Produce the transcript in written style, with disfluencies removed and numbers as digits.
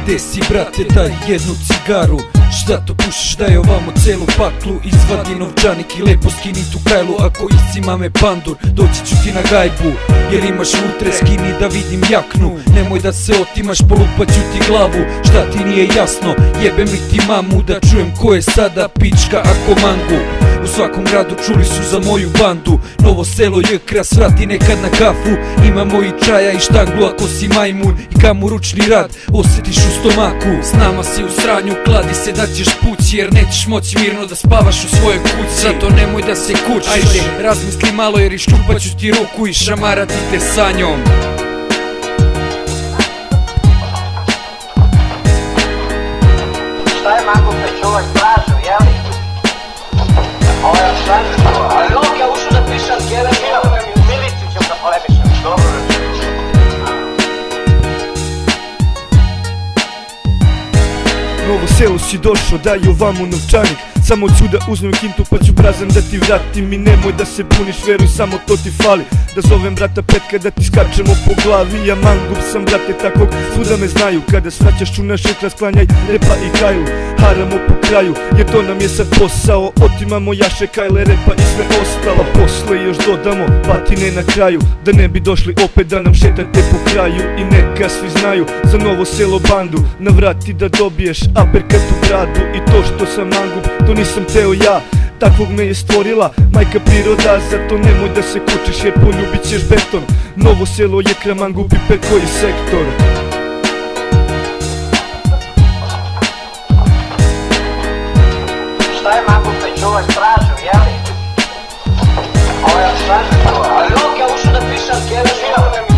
Gde si brate, daj jednu cigaru. Šta to pušiš, daj ovamo celu paklu. Izvadi novčanik i lepo skini tu kajlu. Ako iscima me pandur, doći ću ti na gajbu. Jer imaš utre, skini da vidim jaknu. Nemoj da se otimaš, polupaću ti glavu. Šta ti nije jasno, jebem li ti mamu. Da čujem ko je sada pička ako mangu. U svakom gradu čuli su za moju bandu. Novo selo Jekra, svrati nekad na kafu. Imamo i čaja i štanglu ako si majmun. I kamu ručni rad osjetiš u stomaku. S nama si u sranju, kladi se da ćeš pući. Jer nećeš moći mirno da spavaš u svojoj kući. Zato nemoj da se kučiš. Ajde, razmisli malo jer iščupaću ti ruku i šamarati te sa njom. Šta je mango pe čuvaj stražu, jeli? Ovo je stražu, ali ok, ja ušao da pišem kjera miliciju ćem da polemišem. Dobro. Novo selo si došao, daj ovamo novčanik. Samo ću da uzmem kintu pa ću brazan da ti vratim. I nemoj da se buniš, veruj, samo to ti fali. Da zovem brata Petka da ti skačemo po glavi. Ja mangub sam, brate, takvog svuda me znaju. Kada svraćaš u naše sklanjaj repa i kajlu. Haramo po kraju, jer to nam je sad posao. Otimamo jaše, kajle, repa i sve ostalo. Posle još dodamo batine na kraju. Da ne bi došli opet da nam šetate po kraju. I neka svi znaju za Novo selo bandu. Na vrati da dobiješ aperkat u bradu. I to što sam mangub, to nisam teo ja. Takvog me je stvorila majka priroda. Zato nemoj da se kučiš jer poljubit ćeš beton. Novo selo Jekra, mangub, piper, koji sektor. Šta je mango pe čuvaj stražu, jeli? Ovo je stražu, ali ok, ja ušao da pišem kjera